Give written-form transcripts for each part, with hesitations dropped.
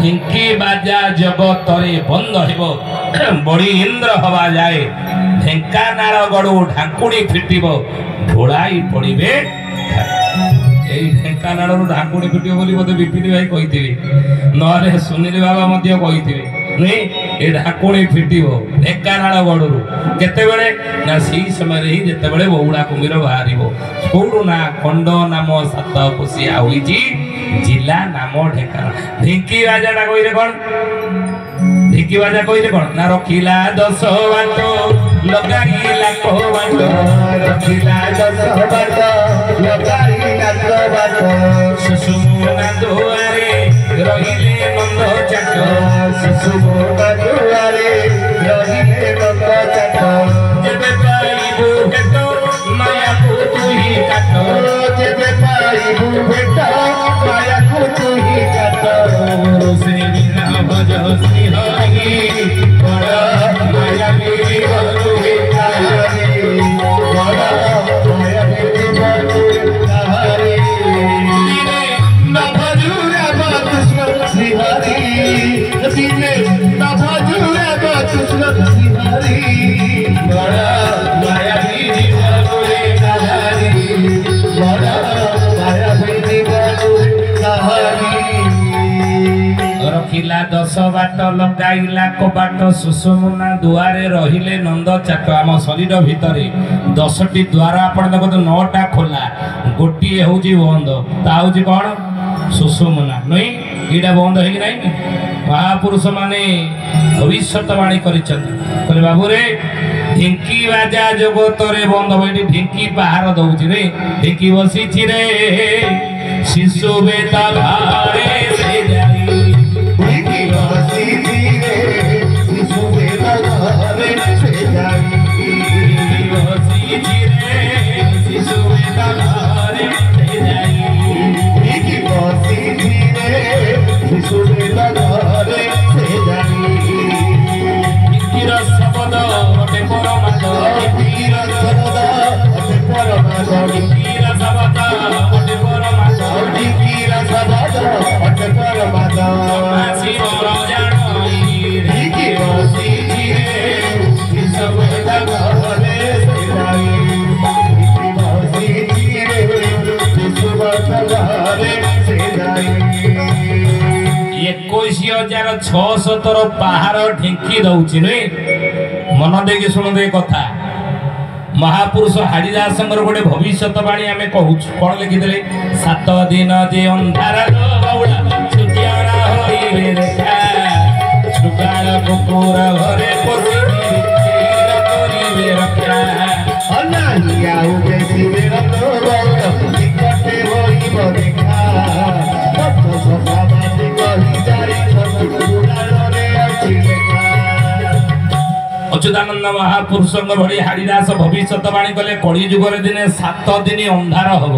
ढिंकी बाजा जगतरे बंद हेब बड़ी इंद्र हवा जाए ढेंकानाल गड़ू ढाकुड़ी फिटिब ढोलाई पड़े ढेंकानाल ढाकुड़ी फिटिब बोली मत विपिन भाई कही ना सुनील बाबा कही ए ढाकुणी फिटिब ढेंकानाल गड़ू केतेबेले ना सी समय ही जेतेबेले बौड़ा कुम्भीर बाहर कौटू ना खंड नाम सात कोशिया होईची जिला नाम ढेंकानाल ढिंकी बाजाटा कही कौन ढिंकी बाजा कही कौन ना रखिला 10 बाट लगाइला को बाट रखिला 10 बाट लगाइला को बाट सुसुमुना दुआरे रहिले नंद चाट सुसुमुना दुआरे रहिले नंद चाट जेबे पाइबू भेट माया को तू ही काट जेबे पाइबू भेट माया को तू ही काट से बिना भज सिंहगी बड़ा माया मेरी बलु हितारे बड़ा माया मेरी बलु हितारे दिने न भजुरा कृष्ण श्रीहरि दिने न भजुरा कृष्ण श्रीहरि बड़ा माया मेरी बलु हितारे बड़ा माया मेरी बलु हितारे रखिला 10 बाट लगाइला कबाट सुसुमुना दुआरे रहिले नंद चाट आम शरीर भितरे 10टी द्वार आपण देखो 9टा खोला गोटी होउची बंद ता होउची कौन सुसुमुना नहीं एटा बंद है कि नहीं महापुरुष माने भविष्यवाणी करिछन बाबू रे ढिंकी बाजा जगतरे बंद होइनी ढिंकी पहाड़ दउची रे ढिंकी बसीची रे शिशु बेटा भारे से जाई छतर पहाड़ ढिंकी दौची नुहे मन देगी शुणु दे कथा महापुरुष हारिदास गोटे भविष्यवाणी आम कहूँ कौन लिखिदे 7 दिन जे अंधार कुकुर घरे अच्युतानंद महापुरुष भली हारिदास भविष्यवाणी कले कली जुगर दिने 7 दिन अंधार हम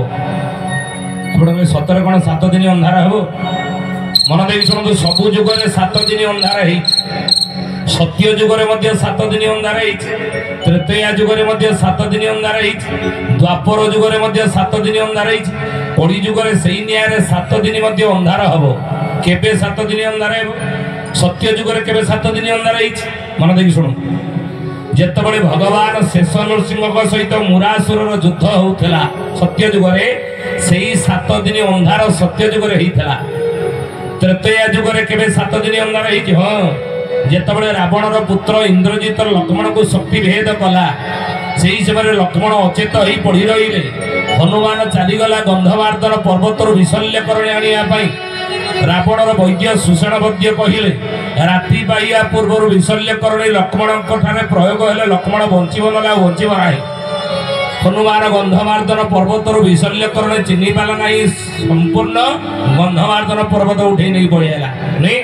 आप सतरे कौन 7 दिन अंधार हम मन देवी शुणु सबु जुगर 7 दिन अंधार सत्य जुगर 7 दिन अंधार त्रेतया जुगर 7 दिन अंधार द्वापर जुगर 7 दिन अंधार कली जुगर से न्याय 7 दिन अंधार हम केबे 7 दिन अंधार सत्य जुगर केबे 7 दिन अंधार मन देवी शुणु जेतबळे भगवान शेष नृसिंह सहित मुरासुर युद्ध होउथला सत्य जुगरे सेही 7 दिन अंधार सत्य जुगरे होइथला त्रेतया जुगरे केबे 7 दिन अंधार होइछि हां जेतबळे रावणर पुत्र इंद्रजित लक्ष्मण को शक्ति भेद कला सेही समय लक्ष्मण अचेत होई पड़ी रहिले हनुमान चलीगला गंधमार्दन पर्वतर विशल्य करणे आनिया पई रावणर वैद्य सुषण वैद्य कहले राति पाइया पूर्व विशल्य करणे लक्ष्मण प्रयोग हेले लक्ष्मण बंचीब ना बंचीब ना हनुमान गंधमार्दन पर्वतर विशल्य करणे चिन्ह पाला ना संपूर्ण गंधमार्दन पर्वत उठे नहीं पड़ेगा नहीं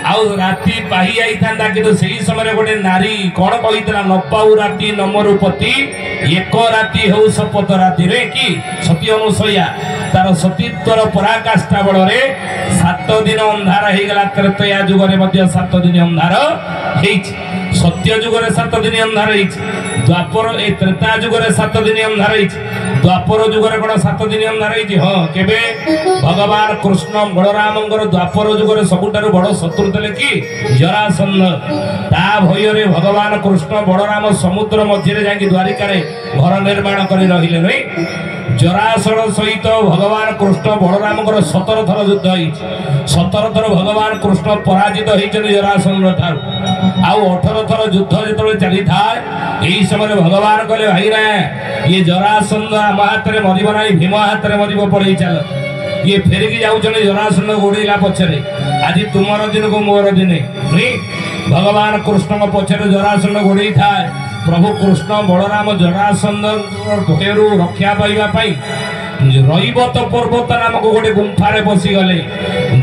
आउ राति पाही आईता कि समय गोटे नारी कौन कही न पाऊ राति नमरुपति एक राति हो शपथ राति रे कि सती अनुसया तार सतीत्वर पराकाष्ठा बल 7 दिन अंधार हो गला त्रेतया जुगरे 7 दिन अंधार सत्य जुगरे 7 दिन अंधार द्वापर ए त्रेता जुगरे 7 दिन अंधार होइछ द्वापर जुगरे कोन 7 दिन अंधार होइछ हां केबे भगवान कृष्ण बलरामंगर द्वापर जुगरे सबुटारु बड़ शत्रु तले की जरासंध ता भयरे भगवान कृष्ण बलराम समुद्र मध्य रे जाकी द्वारिका रे घर निर्माण करि रहिले नै जरासंध सहित भगवान कृष्ण बलरामंगर 17 थर युद्ध होइछ 17 थर भगवान कृष्ण पराजित होइछन जरासंध ठार आउ 18 थर युद्ध जेतबे चली थाए एही समय भगवान कहले भाई रे ये जरासंध आम हाथ रे मरिबो नाही भीम हाथ रे मरिबो पड़े चल ये फेरिकी जाउछन जरासंध गोड़ीला पछरे आज तुमर दिन को मोर दिन नहीं भगवान कृष्ण को पछरे जरासंध गोड़ी थाए प्रभु कृष्ण बलराम जरासंध भयरू रक्षा पाइबा पाई रईबत पर्वत नामक गोटे गुंफा रे बसी गले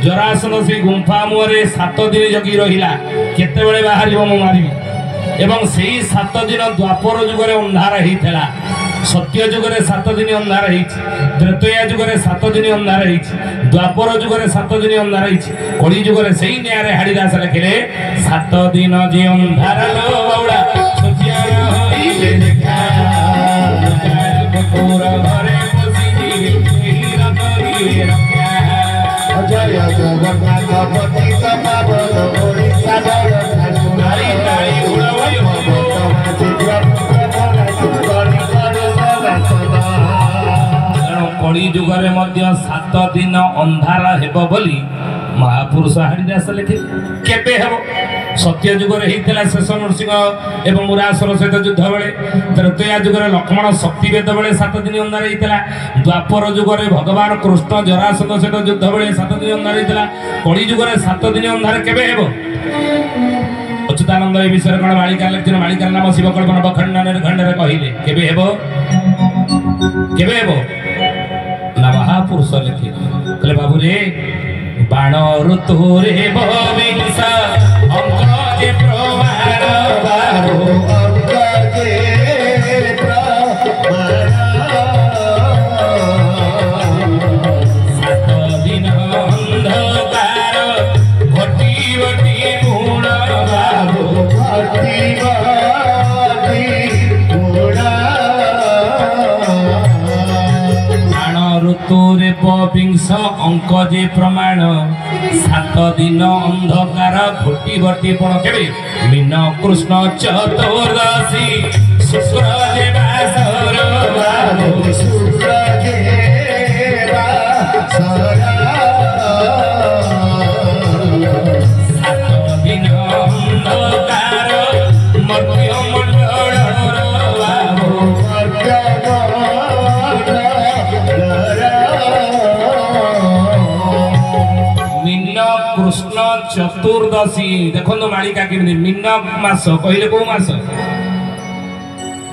जरासंध से गुंफा मुहरे 7 दिन जगी रहिला केते बेले बाहरिबो मु मारिबी एवं सेही 7 दिन द्वापर जुगरे अंधार हेइथला सत्य जुगरे 7 दिन अंधार हेइछ त्रेतया जुगरे 7 दिन अंधार हेइछ द्वापर जुगरे 7 दिन अंधार हेइछ कली जुगरे सेही न्यारे हाड़ीदास लिखिले 7 दिन जे अंधार लो बाउडा सत्य होइले देखा पूरा घरे बसी जीवे रखी रखा जय जगन्नाथ पति पावन ओडिसा नारी नारी उड़वई कली जुगरे मध्य 7 दिन अंधार हेबो बोली महापुरुष हाड़ीदास लिखे केबे हेबो सत्य जुगरे हेइतला शेष नरसिंह एवं मुरासर सहित युद्ध बेले त्रेतया जुगरे लक्ष्मण शक्ति वेद बेले 7 दिन अंधार हेइतला द्वापर जुगरे भगवान कृष्ण जरासंध सहित युद्ध बेले 7 दिन अंधार हेइतला कली जुगरे 7 दिन अंधार केबे हेबो अच्युतानंद ए विषय कोन मालिका लिखिन मालिका नाम शिव कल्पना बखंडन खंडरे कहिले केबे हेबो ना महापुरुष लिखि कहले बाबू रे बाण ऋतु रे भविंस अंक जे प्रमाण बारो अंक जे प्रमाण 7 दिन अंधकार घटी घटी गुण बाबू घटी ऋतुरे पविंश अंक जे प्रमाण 7 दिन अंधकार घटी घटी पण केबे मीन कृष्ण चतुर्दशी शुक्र जे बासर बाबू शुक्र जे बासर 7 दिन अंधकार मध्य मंडल बाबू कृष्ण चतुर्दशी देखो मालिका कि मीन मास कहले को मास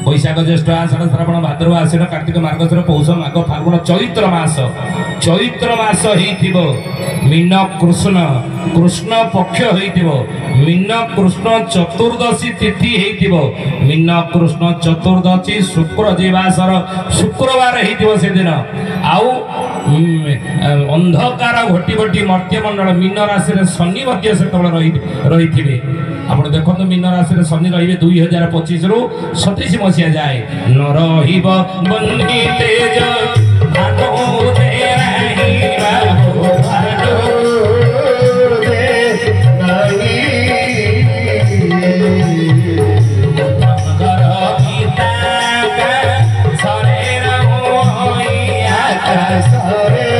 बैशाख ज्येष्ठ आषाढ़ श्रावण भाद्रव आश्विन कार्तिक मार्गशीर पौष माघ फाल्गुन चैत्र मास हेइथिबो मीन कृष्ण कृष्ण पक्ष हेइथिबो मीन कृष्ण चतुर्दशी तिथि हेइथिबो मीन कृष्ण चतुर्दशी शुक्र जेवासर शुक्रवार हेइथिबो से दिन आउ अंधकार घटी घटी मर्त्य मंडल मीन राशि रे शनि मध्य से रही आपण देखो मीन राशि रे शनि रहिबे 2025 रु 27 मसिया जाए न रहिब बन्ही तेज भानो दे रहिबा भानो दे नहीं घर गीता का सरे रहोइया का सरे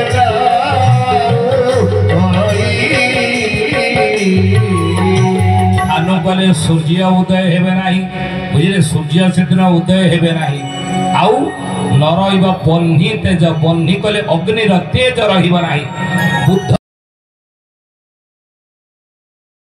अनुकले सूर्य उदय हेबे नाही बुझिले सूर्य से दिन उदय हेबे नाही आउ न रहिबा बन्ही तेज बन्ही कले अग्नि तेज रहिबा नाही बुद्ध